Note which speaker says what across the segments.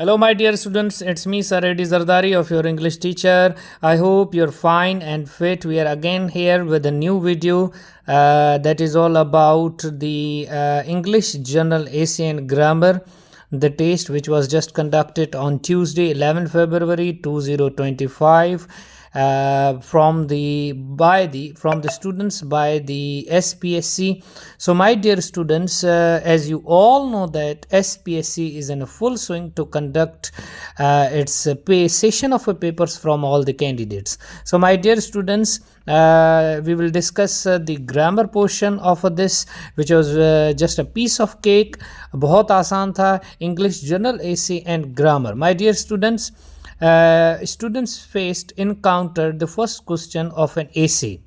Speaker 1: Hello, my dear students. It's me, Sir Eddie Zardari, of your English teacher. I hope you're fine and fit. We are again here with a new video that is all about the English General Essay and Grammar, the test which was just conducted on Tuesday, 11 February 2025. From the students by the SPSC. So my dear students, as you all know that SPSC is in a full swing to conduct its session of papers from all the candidates. So my dear students, we will discuss the grammar portion of this, which was just a piece of cake. बहुत आसान था. English General Essay and Grammar. My dear students, students faced encountered the first question of an essay.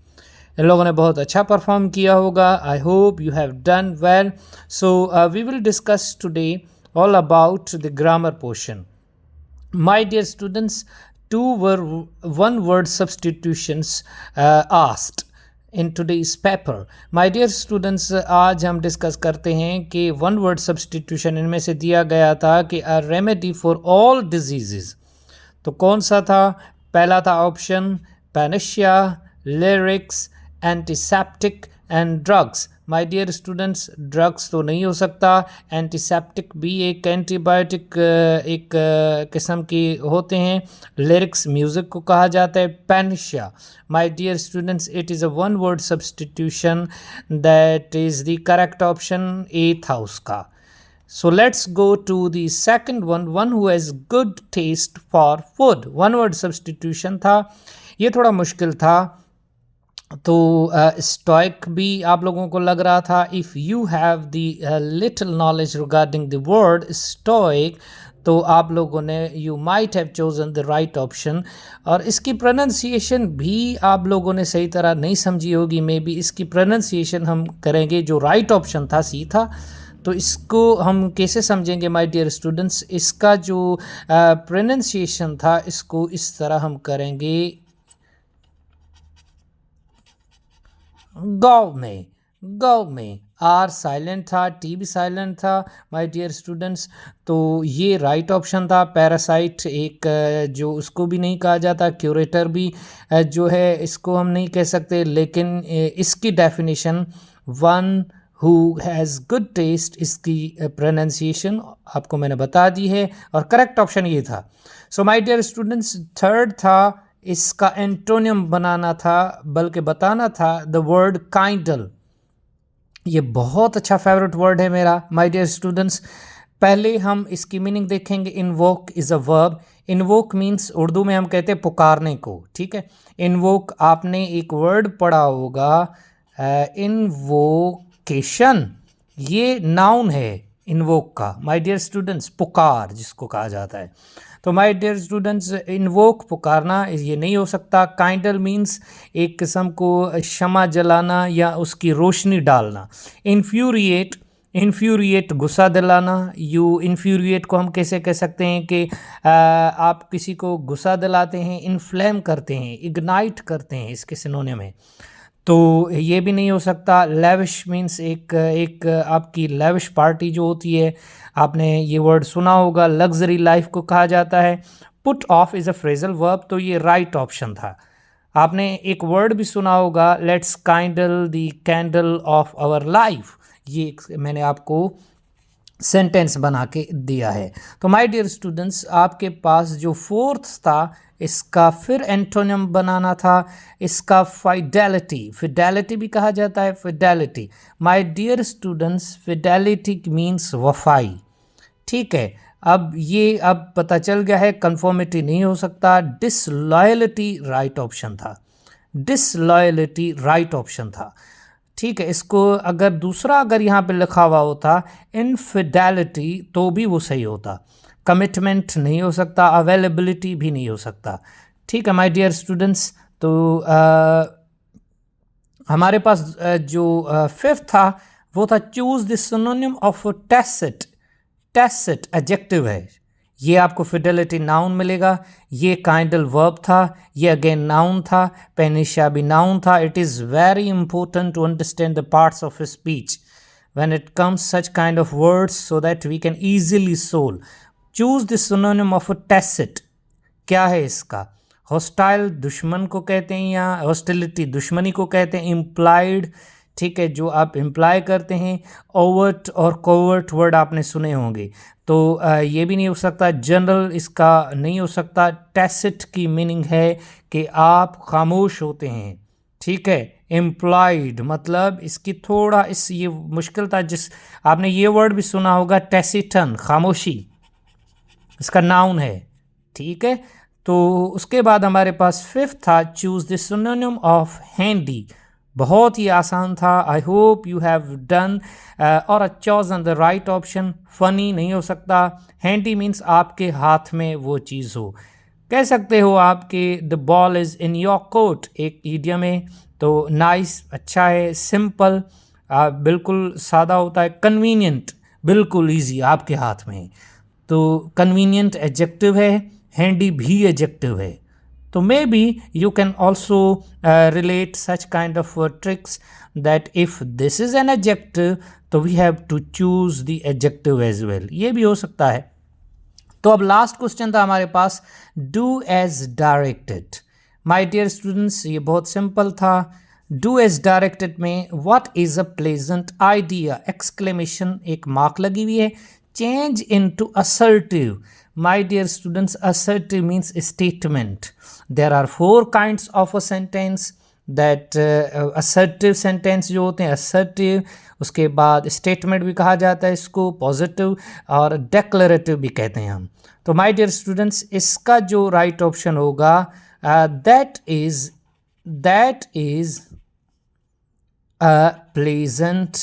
Speaker 1: इन लोगों ने बहुत अच्छा perform किया होगा. I hope you have done well. So we will discuss today all about the grammar portion. My dear students, two were one word substitutions asked in today's paper. My dear students, आज हम discuss करते हैं कि one word substitution इनमें से दिया गया था कि a remedy for all diseases. तो कौन सा था? पहला था option panacea, lyrics, antiseptic and drugs. My dear students, drugs तो नहीं हो सकता. एंटीसेप्टिक भी एक एंटीबायोटिक एक किस्म की होते हैं. लिरिक्स म्यूज़िक को कहा जाता है. Panacea, my dear students, it is a one word substitution. That is the correct option A था उसका. So let's go to the second one who has good taste for food. One word substitution था. ये थोड़ा मुश्किल था. तो stoic भी आप लोगों को लग रहा था. If you have the little knowledge regarding the word stoic, तो आप लोगों ने you might have chosen the right option. और इसकी pronunciation भी आप लोगों ने सही तरह नहीं समझी होगी. मे बी इसकी pronunciation हम करेंगे. जो right option था सी था. तो इसको हम कैसे समझेंगे माय डियर स्टूडेंट्स? इसका जो प्रोनाउंसिएशन था, इसको इस तरह हम करेंगे. गौ में आर साइलेंट था, टी भी साइलेंट था माय डियर स्टूडेंट्स. तो ये राइट ऑप्शन था. पैरासाइट एक जो उसको भी नहीं कहा जाता. क्यूरेटर भी जो है इसको हम नहीं कह सकते. लेकिन इसकी definition one who has good taste, इसकी pronunciation आपको मैंने बता दी है. और करेक्ट ऑप्शन ये था. So my dear students, third था, इसका एंटोनियम बनाना था, बल्कि बताना था द वर्ड काइंडल. ये बहुत अच्छा फेवरेट वर्ड है मेरा माय डियर स्टूडेंट्स. पहले हम इसकी मीनिंग देखेंगे. Invoke is a verb. Invoke means Urdu में हम कहते हैं पुकारने को. ठीक है. इन्वोक आपने एक वर्ड पढ़ा होगा, इन्वोकेशन. ये नाउन है इन्वोक का माय डियर स्टूडेंट्स. पुकार जिसको कहा जाता है. तो माय डियर स्टूडेंट्स, इन्वोक पुकारना ये नहीं हो सकता. काइंडल मीन्स एक किस्म को शमा जलाना या उसकी रोशनी डालना. इन्फ्यूरिएट गुस्सा दिलाना. यू इन्फ्यूरिएट को हम कैसे कह सकते हैं कि आप किसी को गुस्सा दिलाते हैं, इन्फ्लेम करते हैं, इग्नाइट करते हैं, इसके सिनोनिम है. तो ये भी नहीं हो सकता. लेविश मीन्स एक आपकी लेविश पार्टी जो होती है, आपने ये वर्ड सुना होगा. लग्जरी लाइफ को कहा जाता है. Put off is a phrasal verb. तो ये राइट ऑप्शन था. आपने एक वर्ड भी सुना होगा, let's kindle the candle of our life. ये मैंने आपको सेंटेंस बना के दिया है. तो माय डियर स्टूडेंट्स, आपके पास जो फोर्थ था, इसका फिर एंटोनियम बनाना था. इसका फिडेलिटी भी कहा जाता है. Fidelity my dear students, fidelity means वफाई. ठीक है. अब पता चल गया है. कंफर्मिटी नहीं हो सकता. डिसलॉयलिटी राइट ऑप्शन था. ठीक है. इसको अगर यहाँ पे लिखा हुआ होता इनफिडेलिटी तो भी वो सही होता. कमिटमेंट नहीं हो सकता. अवेलेबिलिटी भी नहीं हो सकता. ठीक है माय डियर स्टूडेंट्स. तो हमारे पास जो फिफ्थ था वो था choose the synonym of tacit adjective है. ये आपको फिडेलिटी नाउन मिलेगा. ये काइंडल वर्ब था. ये अगेन नाउन था. पेनिशिया भी नाउन था. It is very important to understand the parts of speech when it comes such kind of words so that we can easily solve. Choose the synonym of a tacit, क्या है इसका? Hostile दुश्मन को कहते हैं, या hostility दुश्मनी को कहते हैं। इम्प्लाइड, ठीक है, जो आप इम्प्लाई करते हैं। ओवर्ट और कोवर्ट वर्ड आपने सुने होंगे, तो ये भी नहीं हो सकता। जनरल इसका नहीं हो सकता। टैसिट की मीनिंग है कि आप खामोश होते हैं, ठीक है। इम्प्लाइड मतलब इसकी थोड़ा ये मुश्किल था, जिस आपने ये वर्ड भी सुना होगा, टैसिटन, खामोशी, इसका नाउन है, ठीक है। तो उसके बाद हमारे पास फिफ्थ था, choose the synonym of handy. बहुत ही आसान था। I hope you have done और chosen the right option. Funny नहीं हो सकता। हैंडी मीन्स आपके हाथ में वो चीज़ हो। कह सकते हो आपके the ball is in your court, एक ईडियम है। तो नाइस अच्छा है। सिंपल बिल्कुल सादा होता है। कन्वीनियंट बिल्कुल ईजी, आपके हाथ में। तो कन्वीनियंट एडजेक्टिव है, हैंडी भी एडजेक्टिव है। तो may be you can also relate such kind of tricks that if this is an adjective तो we have to choose the adjective as well, ये भी हो सकता है। तो अब लास्ट क्वेश्चन था हमारे पास, do as directed. My dear students, ये बहुत सिंपल था। डू एज डायरेक्टेड में what is a pleasant idea, exclamation, एक मार्क लगी हुई है। Change into assertive. My dear students, assertive means statement. There are 4 kinds of a sentence that assertive sentence जो होते हैं assertive, उसके बाद statement भी कहा जाता है इसको, positive और declarative भी कहते हैं हम। तो my dear students, इसका जो right option होगा that is a pleasant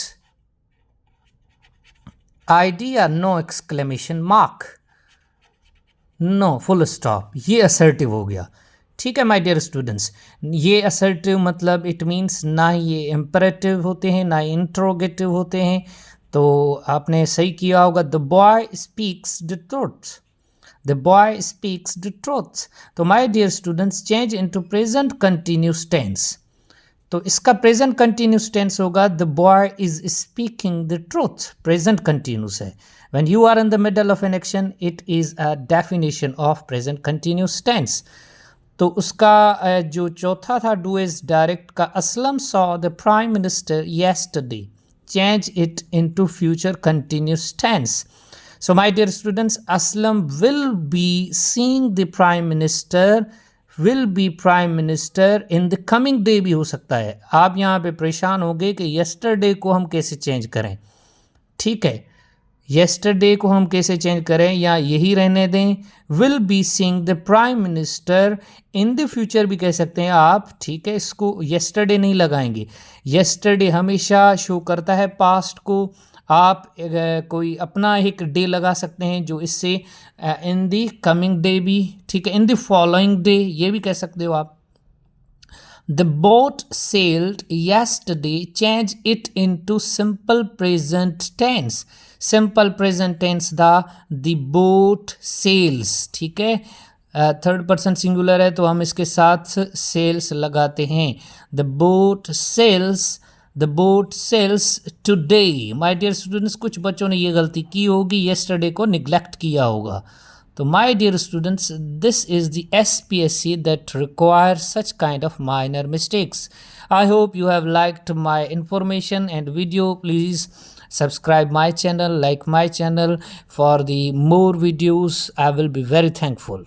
Speaker 1: idea, no exclamation mark, no full stop, ये असर्टिव हो गया। ठीक है माय डियर स्टूडेंट्स, ये असर्टिव मतलब इट मीन्स ना ही ये इम्परेटिव होते हैं ना इंट्रोगेटिव होते हैं। तो आपने सही किया होगा। The boy speaks the truth, the boy speaks the truth. तो my dear students, change into present continuous tense. तो इसका प्रेजेंट कंटिन्यूस टेंस होगा, the boy is speaking the truth, present continuous है। When you are in the middle of an action, it is a definition of present continuous tense. तो उसका जो चौथा था, do is direct का, Aslam saw the prime minister yesterday, change it into future continuous tense. So my dear students, Aslam will be seeing the prime minister, will be prime minister in the coming day भी हो सकता है। आप यहाँ पे परेशान हो गए कि yesterday को हम कैसे चेंज करें। ठीक है, येस्टरडे को हम कैसे चेंज करें या यही रहने दें। Will be seeing the prime minister in the future भी कह सकते हैं आप। ठीक है, इसको येस्टरडे नहीं लगाएंगे। येस्टरडे हमेशा शो करता है पास्ट को। आप कोई अपना एक डे लगा सकते हैं जो इससे इन द कमिंग डे भी, ठीक है, इन द फॉलोइंग डे ये भी कह सकते हो आप। The boat sailed yesterday, change it into simple present tense. Simple present tense the boat sails, ठीक है। थर्ड पर्सन सिंगुलर है तो हम इसके साथ सेल्स लगाते हैं। The boat sails today. My dear students, कुछ बच्चों ने ये गलती की होगी, yesterday को neglect किया होगा। So my dear students, this is the SPSC that requires such kind of minor mistakes. I hope you have liked my information and video. Please subscribe my channel, like my channel for the more videos. I will be very thankful.